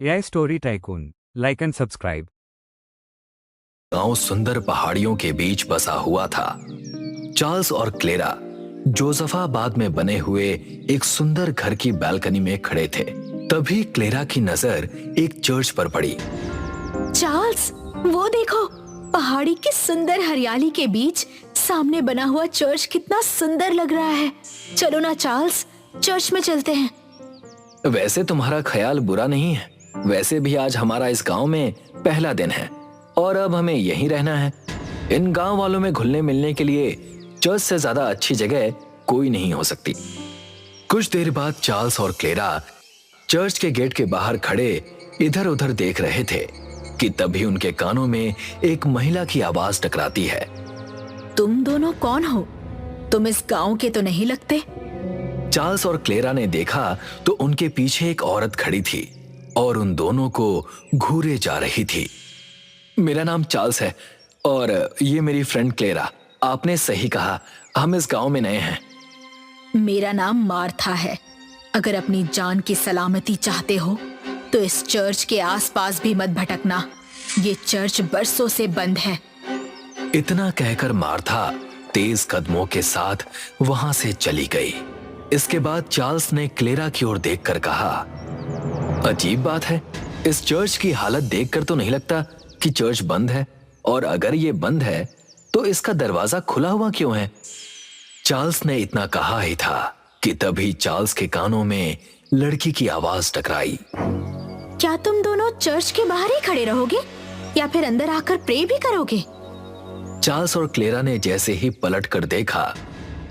AI Story Tycoon. Like and subscribe. गांव सुंदर पहाड़ियों के बीच बसा हुआ था। चार्ल्स और क्लेरा जोसेफाबाद में बने हुए एक सुंदर घर की बालकनी में खड़े थे। तभी क्लेरा की नजर एक चर्च पर पड़ी। चार्ल्स, वो देखो, पहाड़ी की सुंदर हरियाली के बीच सामने बना हुआ चर्च कितना सुंदर लग रहा है। चलो ना चार्ल्स, चर्च में चलते हैं। वैसे तुम्हारा ख्याल बुरा नहीं है। वैसे भी आज हमारा इस गांव में पहला दिन है और अब हमें यहीं रहना है। इन गांव वालों में घुलने मिलने के लिए चर्च से ज्यादा अच्छी जगह कोई नहीं हो सकती। कुछ देर बाद चार्ल्स और क्लेरा चर्च के गेट के बाहर खड़े इधर उधर देख रहे थे कि तभी उनके कानों में एक महिला की आवाज टकराती है। तुम दोनों कौन हो? तुम इस गांव के तो नहीं लगते। चार्ल्स और क्लेरा ने देखा तो उनके पीछे एक औरत खड़ी थी और उन दोनों को घूरे जा रही थी। मेरा नाम चार्ल्स है और ये मेरी फ्रेंड क्लेरा। आपने सही कहा, हम इस गांव में नए हैं। मेरा नाम मार्था है। अगर अपनी जान की सलामती चाहते हो तो इस चर्च के आसपास भी मत भटकना। ये चर्च बरसों से बंद है। इतना कहकर मार्था तेज कदमों के साथ वहां से चली गई। इसके बाद चार्ल्स ने क्लेरा की ओर देखकर कहा, अजीब बात है, इस चर्च की हालत देखकर तो नहीं लगता कि चर्च बंद है, और अगर ये बंद है तो इसका दरवाजा खुला हुआ क्यों है? चार्ल्स ने इतना कहा ही था कि तभी चार्ल्स के कानों में लड़की की आवाज टकराई। क्या तुम दोनों चर्च के बाहर ही खड़े रहोगे या फिर अंदर आकर प्रे भी करोगे? चार्ल्स और क्लेरा ने जैसे ही पलट कर देखा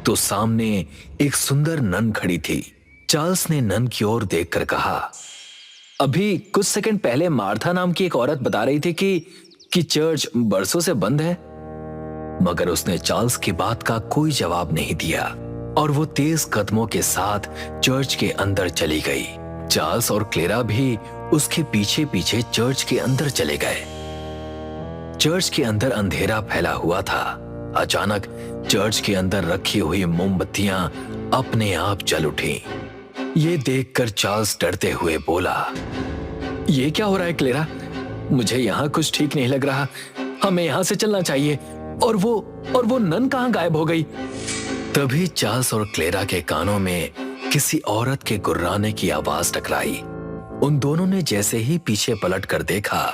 तो सामने एक सुंदर नन खड़ी थी। चार्ल्स ने नन की ओर देखकर कहा, अभी कुछ सेकंड पहले मार्था नाम की एक औरत बता रही थी कि चर्च बरसों से बंद है। मगर उसने चार्ल्स की बात का कोई जवाब नहीं दिया और वो तेज कदमों के साथ चर्च के अंदर चली गई। चार्ल्स और क्लेरा भी उसके पीछे पीछे चर्च के अंदर चले गए। चर्च के अंदर अंधेरा फैला हुआ था। अचानक चर्च के अंदर रखी हुई मोमबत्तियां अपने आप जल उठी। ये देखकर चार्ल्स डरते हुए बोला, ये क्या हो रहा है क्लेरा? मुझे यहाँ कुछ ठीक नहीं लग रहा। हमें यहाँ से चलना चाहिए। और वो नन कहाँ गायब हो गई? तभी चार्ल्स और क्लेरा के कानों में किसी औरत के गुर्राने की आवाज टकराई। उन दोनों ने जैसे ही पीछे पलट कर देखा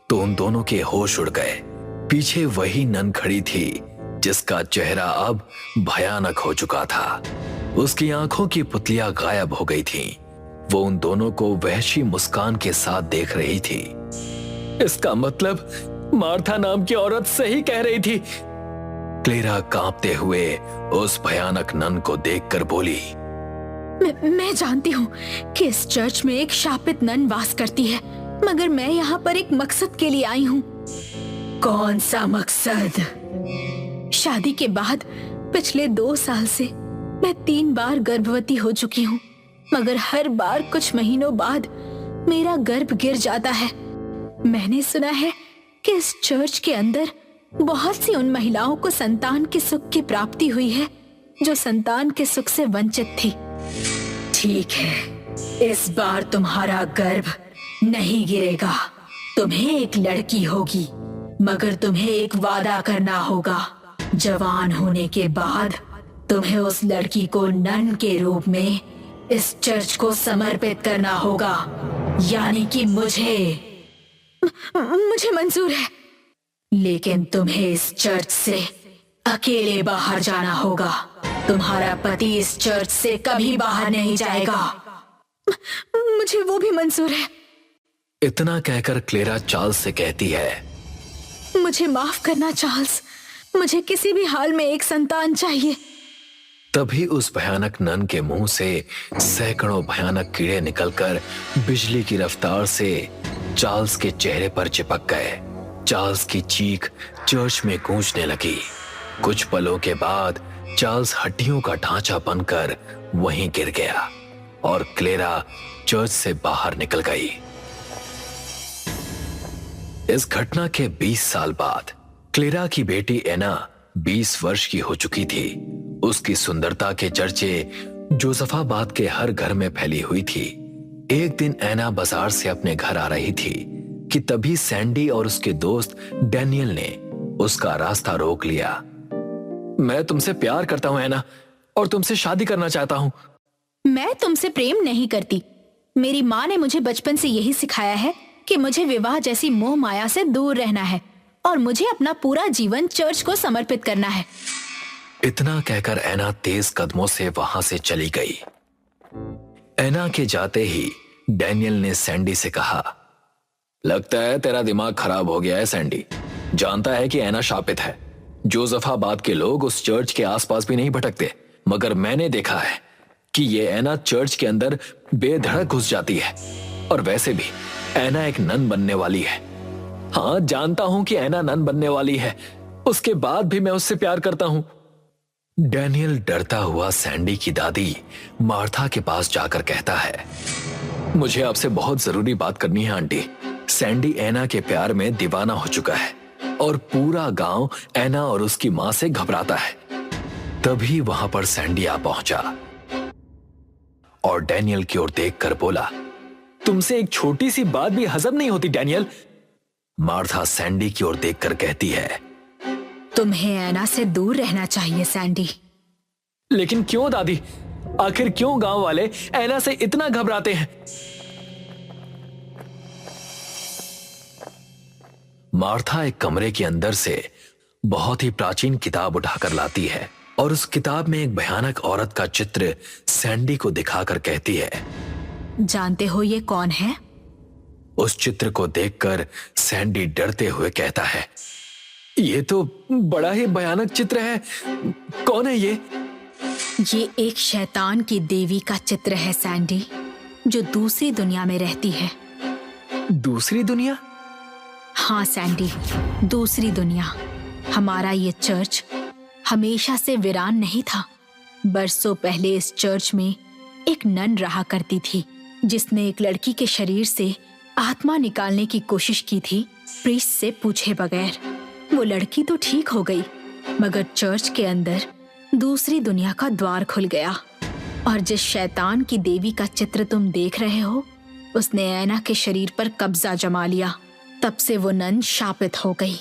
तो उन दोनों के होश उड़ गए। पीछे वही नन खड़ी थी जिसका चेहरा अब भयानक हो चुका था। उसकी आंखों की पुतलियां गायब हो गई थीं। वो उन दोनों को वहशी मुस्कान के साथ देख रही थी। इसका मतलब मार्था नाम की औरत सही कह रही थी। क्लेरा कांपते हुए उस भयानक नन को देखकर बोली, मैं जानती हूँ कि इस चर्च में एक शापित नन वास करती है, मगर मैं यहाँ पर एक मकसद के लिए आई हूँ। कौन सा मकसद? शादी के बाद पिछले 2 साल से मैं 3 बार गर्भवती हो चुकी हूँ, मगर हर बार कुछ महीनों बाद मेरा गर्भ गिर जाता है। मैंने सुना है कि इस चर्च के अंदर बहुत सी उन महिलाओं को संतान के सुख की प्राप्ति हुई है जो संतान के सुख से वंचित थी। ठीक है, इस बार तुम्हारा गर्भ नहीं गिरेगा। तुम्हें एक लड़की होगी, मगर तुम्हें एक वादा करना होगा। जवान होने के बाद तुम्हें उस लड़की को नन के रूप में इस चर्च को समर्पित करना होगा, यानी कि मुझे मंजूर है, लेकिन तुम्हें इस चर्च से अकेले बाहर जाना होगा। तुम्हारा पति इस चर्च से कभी बाहर नहीं जाएगा। मुझे वो भी मंजूर है। इतना कहकर क्लेरा चार्ल्स से कहती है, मुझे माफ करना चार्ल्स, मुझे किसी भी हाल में एक संतान चाहिए। तभी उस भयानक नन के मुंह से सैकड़ों भयानक कीड़े निकलकर बिजली की रफ्तार से चार्ल्स के चेहरे पर चिपक गए। चार्ल्स की चीख चर्च में गूंजने लगी। कुछ पलों के बाद चार्ल्स हड्डियों का ढांचा बनकर वहीं गिर गया और क्लेरा चर्च से बाहर निकल गई। इस घटना के 20 साल बाद क्लेरा की बेटी एना 20 वर्ष की हो चुकी थी। उसकी सुंदरता के चर्चे जोसेफाबाद के हर घर में फैली हुई थी। एक दिन ऐना बाजार से अपने घर आ रही थी कि तभी सैंडी और उसके दोस्त डैनियल ने उसका रास्ता रोक लिया। मैं तुमसे प्यार करता हूं ऐना, और तुमसे शादी करना चाहता हूं। मैं तुमसे प्रेम नहीं करती। मेरी माँ ने मुझे बचपन से यही सिखाया है कि मुझे विवाह जैसी मोह माया से दूर रहना है और मुझे अपना पूरा जीवन चर्च को समर्पित करना है। इतना कहकर ऐना तेज कदमों से वहां से चली गई। ऐना के जाते ही डैनियल ने सैंडी से कहा, लगता है तेरा दिमाग खराब हो गया है सैंडी। जानता है कि ऐना शापित है। जोसेफाबाद के लोग उस चर्च के आसपास भी नहीं भटकते, मगर मैंने देखा है कि ये ऐना चर्च के अंदर बेधड़क घुस जाती है। और वैसे भी ऐना एक नन बनने वाली है। हाँ, जानता हूं कि ऐना नन बनने वाली है, उसके बाद भी मैं उससे प्यार करता हूं। डैनियल डरता हुआ सैंडी की दादी मार्था के पास जाकर कहता है, मुझे आपसे बहुत जरूरी बात करनी है आंटी। सैंडी ऐना के प्यार में दीवाना हो चुका है और पूरा गांव ऐना और उसकी मां से घबराता है। तभी वहां पर सैंडी आ पहुंचा और डैनियल की ओर देखकर बोला, तुमसे एक छोटी सी बात भी हजम नहीं होती डैनियल। मार्था सैंडी की ओर देखकर कहती है, तुम्हें ऐना से दूर रहना चाहिए सैंडी। लेकिन क्यों दादी? आखिर क्यों गांव वाले ऐना से इतना घबराते हैं? मार्था एक कमरे के अंदर से बहुत ही प्राचीन किताब उठाकर लाती है और उस किताब में एक भयानक औरत का चित्र सैंडी को दिखाकर कहती है, जानते हो ये कौन है? उस चित्र को देखकर सैंडी डरते हुए कहता है, ये तो बड़ा ही भयानक चित्र है। कौन है ये? ये एक शैतान की देवी का चित्र है सैंडी, जो दूसरी दुनिया में रहती है। दूसरी दुनिया? हाँ सैंडी, दूसरी दुनिया। हमारा ये चर्च हमेशा से वीरान नहीं था। बरसों पहले इस चर्च में एक नन रहा करती थी, जिसने एक लड़की के शरीर से आत्मा निकालने की कोशिश की थी, प्रीस्ट से पूछे बगैर। वो लड़की तो ठीक हो गई, मगर चर्च के अंदर दूसरी दुनिया का द्वार खुल गया और जिस शैतान की देवी का चित्र तुम देख रहे हो, उसने ऐना के शरीर पर कब्जा जमा लिया। तब से वो नन शापित हो गई।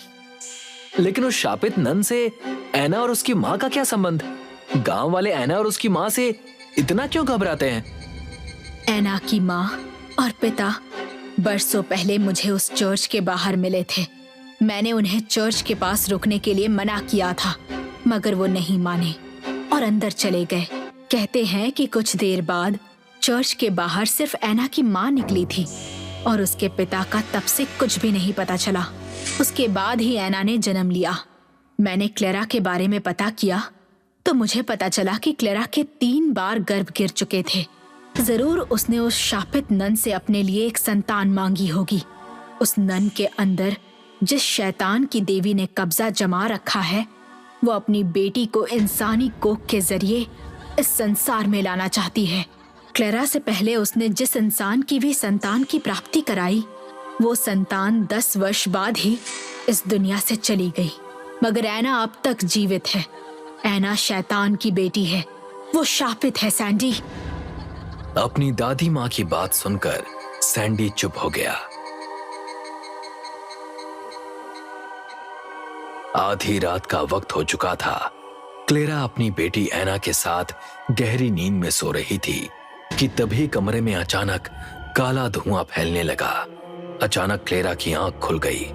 लेकिन उस शापित नन से ऐना और उसकी माँ का क्या संबंध? गांव वाले ऐना और उसकी माँ से इतना क्यों घबराते हैं? ऐना की माँ और पिता बरसों पहले मुझे उस चर्च के बाहर मिले थे। मैंने उन्हें चर्च के पास रुकने के लिए मना किया था, मगर वो नहीं माने और अंदर चले गए। कहते हैं कि कुछ देर बाद चर्च के बाहर सिर्फ ऐना की माँ निकली थी और उसके पिता का तब से कुछ भी नहीं पता चला। उसके बाद ही ऐना ने जन्म लिया। मैंने क्लेरा के बारे में पता किया तो मुझे पता चला कि क्लेरा के 3 बार गर्भ गिर चुके थे। जरूर उसने उस शापित नन से अपने लिए एक संतान मांगी होगी। उस नन के अंदर जिस शैतान की देवी ने कब्जा जमा रखा है, वो अपनी बेटी को इंसानी कोख के जरिए इस संसार में लाना चाहती है। क्लेरा से पहले उसने जिस इंसान की भी संतान की प्राप्ति कराई, वो संतान 10 वर्ष बाद ही इस दुनिया से चली गई। मगर ऐना अब तक जीवित है। ऐना शैतान की बेटी है, वो शापित है सैंडी। अपनी दादी माँ की बात सुनकर सैंडी चुप हो गया। आधी रात का वक्त हो चुका था। क्लेरा अपनी बेटी ऐना के साथ गहरी नींद में सो रही थी कि तभी कमरे में अचानक काला धुआं फैलने लगा। अचानक क्लेरा की आंख खुल गई।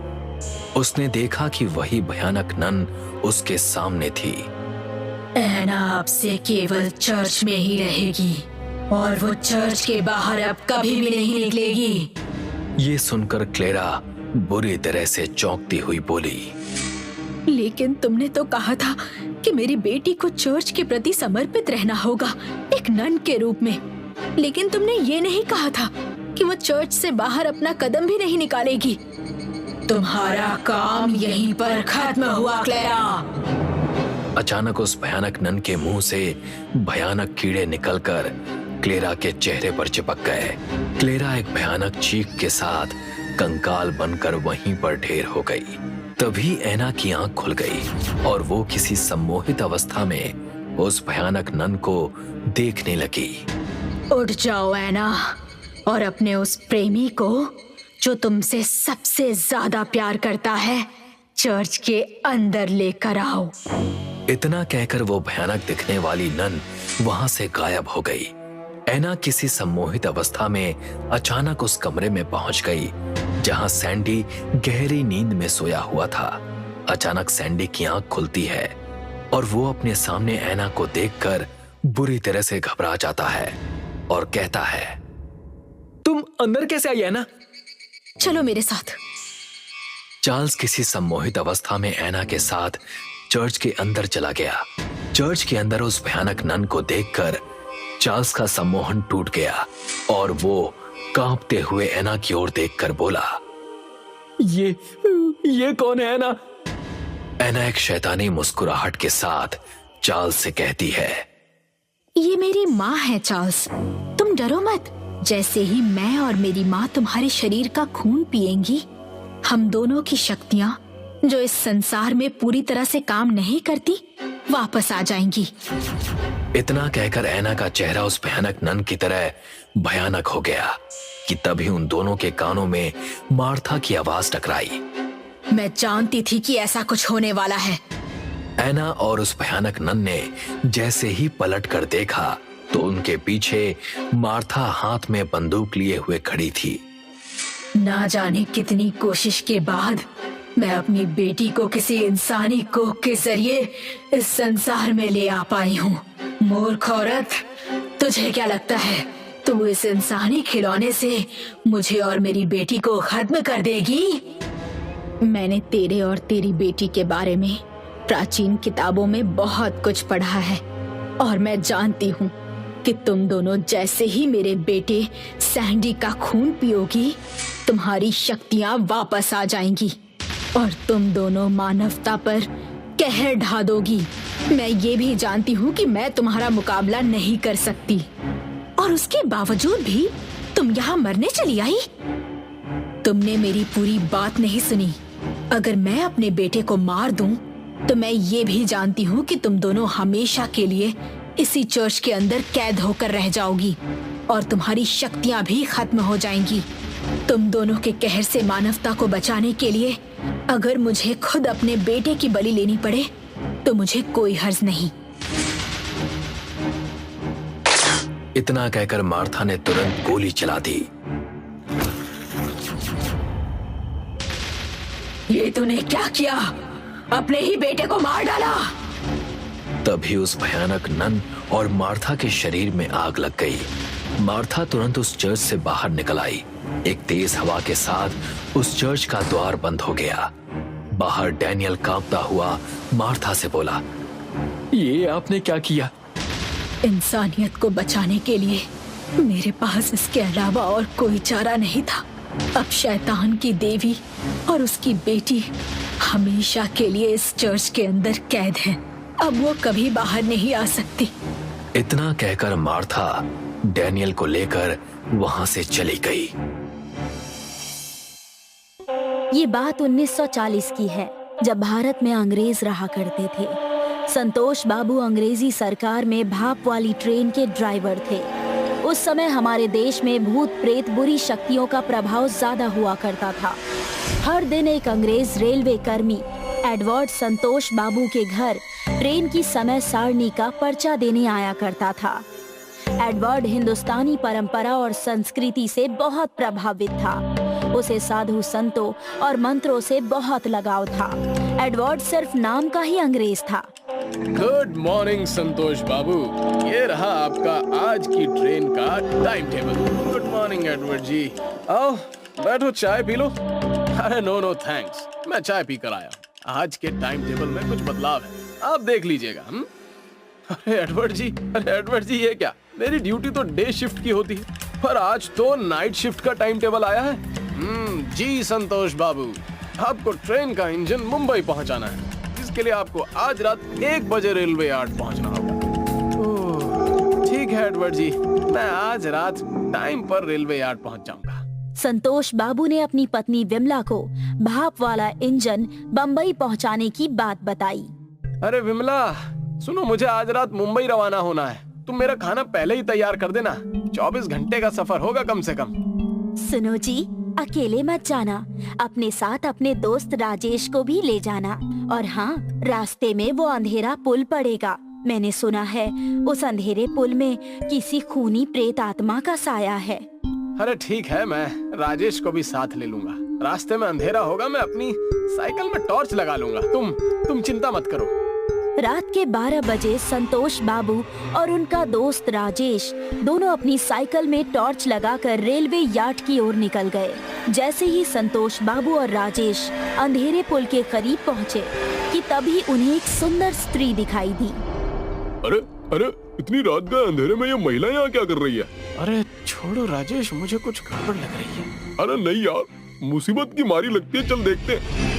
उसने देखा कि वही भयानक नन उसके सामने थी। ऐना अब से केवल चर्च में ही रहेगी और वो चर्च के बाहर अब कभी भी नहीं निकलेगी। ये सुनकर क्लेरा बुरी तरह से चौंकती हुई बोली, लेकिन तुमने तो कहा था कि मेरी बेटी को चर्च के प्रति समर्पित रहना होगा, एक नन के रूप में। लेकिन तुमने ये नहीं कहा था कि वो चर्च से बाहर अपना कदम भी नहीं निकालेगी। तुम्हारा काम यहीं पर खत्म हुआ क्लेरा। अचानक उस भयानक नन के मुंह से भयानक कीड़े निकलकर क्लेरा के चेहरे पर चिपक गए। क्लेरा एक भयानक चीख के साथ कंकाल बनकर वहीं पर ढेर हो गई। तभी ऐना की आंख खुल गई और वो किसी सम्मोहित अवस्था में उस भयानक नन को देखने लगी। उठ जाओ ऐना, और अपने उस प्रेमी को जो तुमसे सबसे ज्यादा प्यार करता है चर्च के अंदर लेकर आओ। इतना कहकर वो भयानक दिखने वाली नन वहां से गायब हो गई। एना किसी सम्मोहित अवस्था में अचानक उस कमरे में पहुंच गई जहां सैंडी गहरी नींद में सोया हुआ था। अचानक सैंडी की आंख खुलती है और वो अपने सामने एना को देखकर बुरी तरह से घबरा जाता है और कहता है, तुम अंदर कैसे आई एना? चलो मेरे साथ। चार्ल्स किसी सम्मोहित अवस्था में एना के साथ चर्च के अंदर चला गया। चर्च के अंदर उस भयानक नन को देखकर चार्ल्स का सम्मोहन टूट गया और वो कांपते हुए एना की ओर देखकर बोला, ये कौन है एना? एना एक शैतानी मुस्कुराहट के साथ चार्ल्स से कहती है, ये मेरी माँ है चार्ल्स, तुम डरो मत। जैसे ही मैं और मेरी माँ तुम्हारे शरीर का खून पिएंगी, हम दोनों की शक्तियाँ जो इस संसार में पूरी तरह से काम नहीं करती वापस आ जाएंगी। इतना कहकर एना का चेहरा उस भयानक नन की तरह भयानक हो गया कि तभी उन दोनों के कानों में मार्था की आवाज टकराई। मैं जानती थी कि ऐसा कुछ होने वाला है। एना और उस भयानक नन ने जैसे ही पलट कर देखा तो उनके पीछे मार्था हाथ में बंदूक लिए हुए खड़ी थी। ना जाने कितनी कोशिश के बाद मैं अपनी बेटी को किसी इंसानी कोख के जरिए इस संसार में ले आ पाई हूँ। मूर्ख औरत, तुझे क्या लगता है तू इस इंसानी खिलौने से मुझे और मेरी बेटी को खत्म कर देगी? मैंने तेरे और तेरी बेटी के बारे में प्राचीन किताबों में बहुत कुछ पढ़ा है और मैं जानती हूँ कि तुम दोनों जैसे ही मेरे बेटे सैंडी का खून पियोगी, तुम्हारी शक्तियाँ वापस आ जाएंगी और तुम दोनों मानवता पर कहर ढा दोगी। मैं ये भी जानती हूँ कि मैं तुम्हारा मुकाबला नहीं कर सकती और उसके बावजूद भी तुम यहाँ मरने चली आई। तुमने मेरी पूरी बात नहीं सुनी। अगर मैं अपने बेटे को मार दूं, तो मैं ये भी जानती हूँ कि तुम दोनों हमेशा के लिए इसी चर्च के अंदर कैद होकर रह जाओगी और तुम्हारी शक्तियाँ भी खत्म हो जाएंगी। तुम दोनों के कहर से मानवता को बचाने के लिए अगर मुझे खुद अपने बेटे की बलि लेनी पड़े तो मुझे कोई हर्ज नहीं। इतना कहकर मार्था ने तुरंत गोली चला दी। ये तूने क्या किया? अपने ही बेटे को मार डाला। तभी उस भयानक नन और मार्था के शरीर में आग लग गई। मार्था तुरंत उस चर्च से बाहर निकल आई। एक तेज हवा के साथ उस चर्च का द्वार बंद हो गया। बाहर डैनियल कांपता हुआ मार्था से बोला, ये आपने क्या किया? इंसानियत को बचाने के लिए मेरे पास इसके अलावा और कोई चारा नहीं था। अब शैतान की देवी और उसकी बेटी हमेशा के लिए इस चर्च के अंदर कैद हैं। अब वो कभी बाहर नहीं आ सकती। इतना कहकर मार्था डैनियल को लेकर वहां से चली गई। ये बात 1940 की है, जब भारत में अंग्रेज रहा करते थे। संतोष बाबू अंग्रेजी सरकार में भाप वाली ट्रेन के ड्राइवर थे। उस समय हमारे देश में भूत प्रेत बुरी शक्तियों का प्रभाव ज्यादा हुआ करता था। हर दिन एक अंग्रेज रेलवे कर्मी एडवर्ड संतोष बाबू के घर ट्रेन की समय सारणी का पर्चा देने आया करता था। एडवर्ड हिंदुस्तानी परंपरा और संस्कृति से बहुत प्रभावित था। उसे साधु संतों और मंत्रों से बहुत लगाव था। एडवर्ड सिर्फ नाम का ही अंग्रेज था। गुड मॉर्निंग संतोष बाबू, ये रहा आपका आज की ट्रेन का time table. Good morning Edward ji. आओ बैठो, चाय पी लो। अरे नो थैंक्स, मैं चाय पी कर आया। आज के टाइम टेबल में कुछ बदलाव है, आप देख लीजिएगा। अरे एडवर्ड जी ये क्या? मेरी ड्यूटी तो डे शिफ्ट की होती है, पर आज तो नाइट शिफ्ट का टाइम टेबल आया है। जी संतोष बाबू, आपको ट्रेन का इंजन मुंबई पहुंचाना है, जिसके लिए आपको आज रात 1 बजे रेलवे यार्ड पहुंचना होगा। ठीक है एडवर्ड जी, मैं आज रात टाइम पर रेलवे यार्ड पहुंच जाऊंगा। संतोष बाबू ने अपनी पत्नी विमला को भाप वाला इंजन बम्बई पहुंचाने की बात बताई। अरे विमला सुनो, मुझे आज रात मुंबई रवाना होना है। तुम मेरा खाना पहले ही तैयार कर देना। 24 घंटे का सफर होगा कम से कम। सुनो जी, अकेले मत जाना, अपने साथ अपने दोस्त राजेश को भी ले जाना। और हाँ, रास्ते में वो अंधेरा पुल पड़ेगा। मैंने सुना है उस अंधेरे पुल में किसी खूनी प्रेत आत्मा का साया है। अरे ठीक है, मैं राजेश को भी साथ ले लूंगा। रास्ते में अंधेरा होगा, मैं अपनी साइकिल में टॉर्च लगा लूंगा। तुम चिंता मत करो। रात के 12 बजे संतोष बाबू और उनका दोस्त राजेश दोनों अपनी साइकिल में टॉर्च लगाकर रेलवे यार्ड की ओर निकल गए। जैसे ही संतोष बाबू और राजेश अंधेरे पुल के करीब पहुँचे कि तभी उन्हें एक सुंदर स्त्री दिखाई दी। अरे अरे, इतनी रात गए अंधेरे में ये महिला यहाँ क्या कर रही है? अरे छोड़ो राजेश, मुझे कुछ गड़बड़ लग रही है। अरे नहीं यार, मुसीबत की मारी लगती है, चल देखते हैं।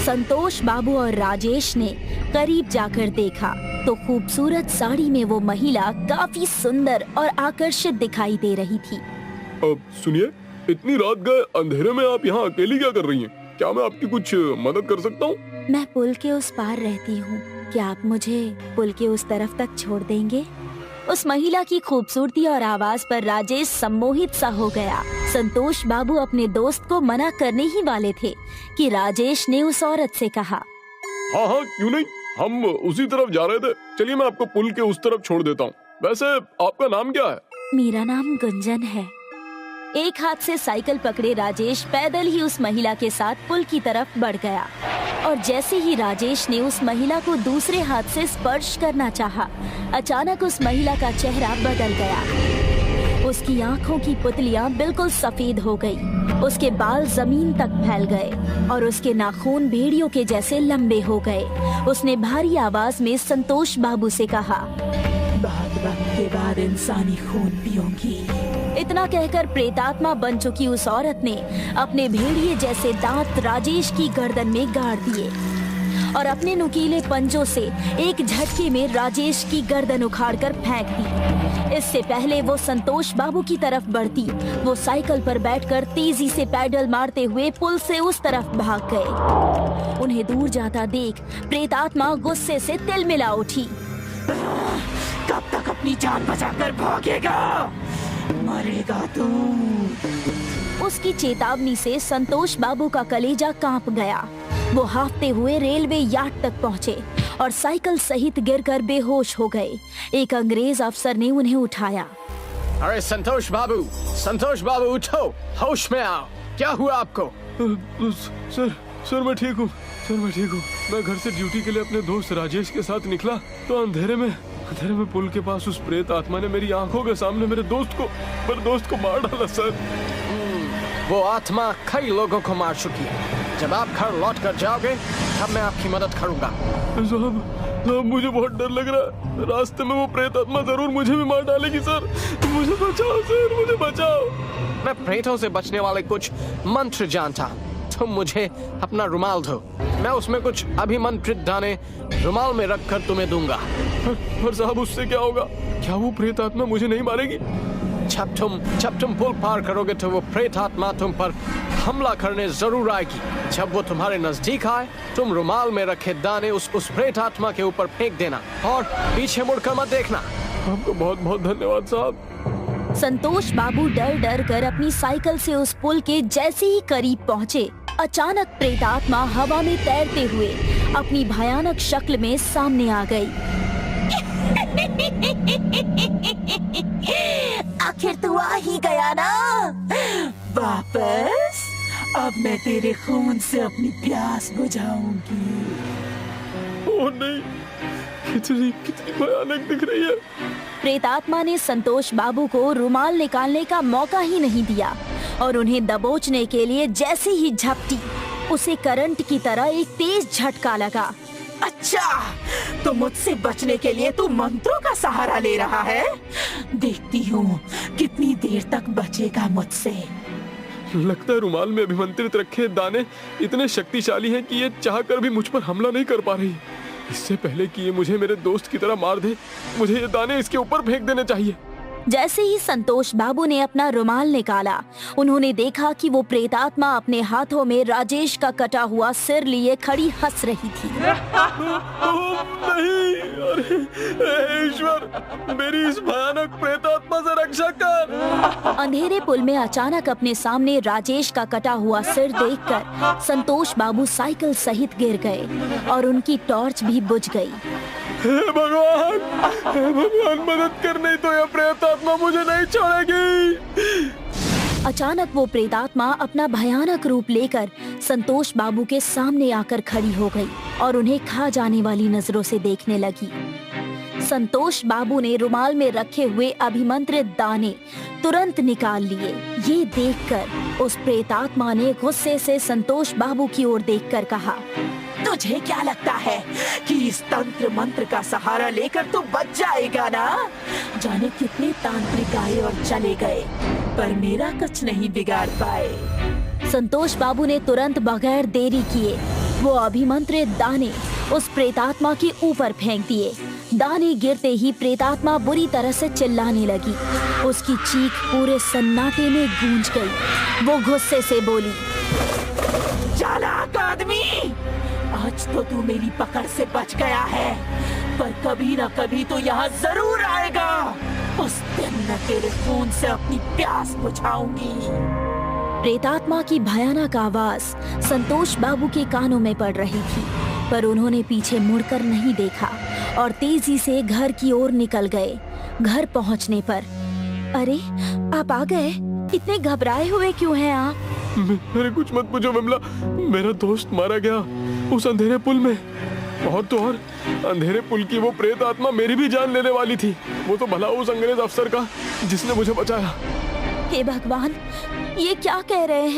संतोष बाबू और राजेश ने करीब जाकर देखा तो खूबसूरत साड़ी में वो महिला काफी सुंदर और आकर्षित दिखाई दे रही थी। अब सुनिए, इतनी रात गए अंधेरे में आप यहाँ अकेली क्या कर रही हैं? क्या मैं आपकी कुछ मदद कर सकता हूँ? मैं पुल के उस पार रहती हूँ, क्या आप मुझे पुल के उस तरफ तक छोड़ देंगे? उस महिला की खूबसूरती और आवाज पर राजेश सम्मोहित सा हो गया। संतोष बाबू अपने दोस्त को मना करने ही वाले थे कि राजेश ने उस औरत से कहा, हाँ हाँ, क्यों नहीं, हम उसी तरफ जा रहे थे। चलिए मैं आपको पुल के उस तरफ छोड़ देता हूँ। वैसे आपका नाम क्या है? मेरा नाम गुंजन है। एक हाथ से साइकिल पकड़े राजेश पैदल ही उस महिला के साथ पुल की तरफ बढ़ गया और जैसे ही राजेश ने उस महिला को दूसरे हाथ से स्पर्श करना चाहा, अचानक उस महिला का चेहरा बदल गया। उसकी आंखों की पुतलियां बिल्कुल सफेद हो गई, उसके बाल जमीन तक फैल गए और उसके नाखून भेड़ियों के जैसे लंबे हो गए। उसने भारी आवाज में संतोष बाबू से कहा, बहुत वक्त के बाद इंसानी खून पीऊंगी। इतना कहकर प्रेतात्मा बन चुकी उस औरत ने अपने भेड़िए जैसे दांत राजेश की गर्दन में गाड़ दिए और अपने नुकीले पंजों से एक झटके में राजेश की गर्दन उखाड़कर फेंक दी। इससे पहले वो संतोष बाबू की तरफ बढ़ती, वो साइकिल पर बैठकर तेजी से पैडल मारते हुए पुल से उस तरफ भाग गए। उन्हें दूर जाता देख प्रेतात्मा गुस्से से तिलमिला उठी। कब तक अपनी जान बचाकर भागेगा? मरेगा तू। उसकी चेतावनी से संतोष बाबू का कलेजा कांप गया। वो हाफते हुए रेलवे यार्ड तक पहुंचे और साइकिल सहित गिरकर बेहोश हो गए। एक अंग्रेज अफसर ने उन्हें उठाया। अरे संतोष बाबू उठो, होश में आओ। क्या हुआ आपको? सर मैं ठीक हूँ। मैं घर से ड्यूटी के लिए अपने दोस्त राजेश के साथ निकला तो अंधेरे में पुल के पास उस प्रेत आत्मा ने मेरी आंखों के सामने मेरे दोस्त को मार डाला सर। वो आत्मा कई लोगों को मार चुकी है। जब आप घर लौट कर जाओगे तब मैं आपकी मदद करूंगा। साहब मुझे बहुत डर लग रहा है। रास्ते में वो प्रेत आत्मा जरूर मुझे भी मार डालेगी सर। मुझे बचाओ सर, मुझे बचाओ। मैं प्रेतों से बचने वाले कुछ मंत्र जानता। तुम मुझे अपना रुमाल दो, मैं उसमें कुछ अभिमंत्रित दाने रुमाल में रखकर तुम्हें दूंगा। पर साहब उससे क्या होगा? क्या वो प्रेत आत्मा मुझे नहीं मारेगी? जब तुम पुल पार करोगे तो वो प्रेत आत्मा तुम पर हमला करने जरूर आएगी। जब वो तुम्हारे नजदीक आए तुम रुमाल में रखे दाने उस प्रेत आत्मा के ऊपर फेंक देना और पीछे मुड़कर मत देखना। आपको बहुत बहुत धन्यवाद साहब। संतोष बाबू डर कर अपनी साइकिल से उस पुल के जैसे ही करीब पहुंचे, अचानक प्रेतात्मा हवा में तैरते हुए अपनी भयानक शक्ल में सामने आ गई। आखिर तू आ ही गया ना वापस। अब मैं तेरे खून से अपनी प्यास बुझाऊंगी। ओह नहीं, कितनी भयानक दिख रही है। प्रेतात्मा ने संतोष बाबू को रुमाल निकालने का मौका ही नहीं दिया और उन्हें दबोचने के लिए जैसे ही झपटी, उसे करंट की तरह एक तेज झटका लगा। अच्छा, तो मुझसे बचने के लिए तू मंत्रों का सहारा ले रहा है। देखती हूँ कितनी देर तक बचेगा मुझसे। लगता है रुमाल में अभिमंत्रित रखे दाने इतने शक्तिशाली हैं कि ये चाहकर भी मुझ पर हमला नहीं कर पा रही। इससे पहले कि ये मुझे मेरे दोस्त की तरह मार दे, मुझे ये दाने इसके ऊपर फेंक देने चाहिए। जैसे ही संतोष बाबू ने अपना रुमाल निकाला, उन्होंने देखा कि वो प्रेतात्मा अपने हाथों में राजेश का कटा हुआ सिर लिए खड़ी हंस रही थी। नहीं, अरे ईश्वर, मेरी इस भयानक प्रेतात्मा से रक्षा कर। अंधेरे पुल में अचानक अपने सामने राजेश का कटा हुआ सिर देखकर संतोष बाबू साइकिल सहित गिर गए और उनकी टॉर्च भी बुझ गई। हे भगवान, मदद कर, नहीं तो यह प्रेतात्मा मुझे नहीं छोड़ेगी। अचानक वो प्रेतात्मा अपना भयानक रूप लेकर संतोष बाबू के सामने आकर खड़ी हो गई और उन्हें खा जाने वाली नजरों से देखने लगी। संतोष बाबू ने रुमाल में रखे हुए अभिमंत्रित दाने तुरंत निकाल लिए। ये देखकर उस प्रेतात्मा ने गुस्से से संतोष बाबू की ओर देखकर कहा, तुझे क्या लगता है कि इस तंत्र मंत्र का सहारा लेकर तू बच जाएगा ना? जाने कितने तांत्रिक आए और चले गए, पर मेरा कुछ नहीं बिगाड़ पाए। संतोष बाबू ने तुरंत बगैर देरी किए वो अभिमंत्रित दाने उस प्रेतात्मा के ऊपर फेंक दिए। दाने गिरते ही प्रेतात्मा बुरी तरह से चिल्लाने लगी। उसकी चीख पूरे सन्नाटे में गूंज गई। वो गुस्से से बोली, चालाक आदमी, आज तो तू मेरी पकड़ से बच गया है, पर कभी न कभी तो यहाँ जरूर आएगा। उस दिन मैं तेरे खून से अपनी प्यास बुझाऊंगी। प्रेतात्मा की भयानक आवाज संतोष बाबू के कानों में पड़ रही थी, पर उन्होंने पीछे मुड़कर नहीं देखा और तेजी से घर की ओर निकल गए। घर पहुंचने पर, अरे आप आ गए, इतने घबराए हुए क्यों हैं आप? मेरे कुछ मत पूछो विमला, मेरा दोस्त मारा गया उस अंधेरे पुल में। और तो और अंधेरे पुल की वो प्रेत आत्मा मेरी भी जान लेने वाली थी। वो तो भला उस अंग्रेज अफसर का जिसने मुझे बचाया। हे भगवान, ये क्या कह रहे हैं?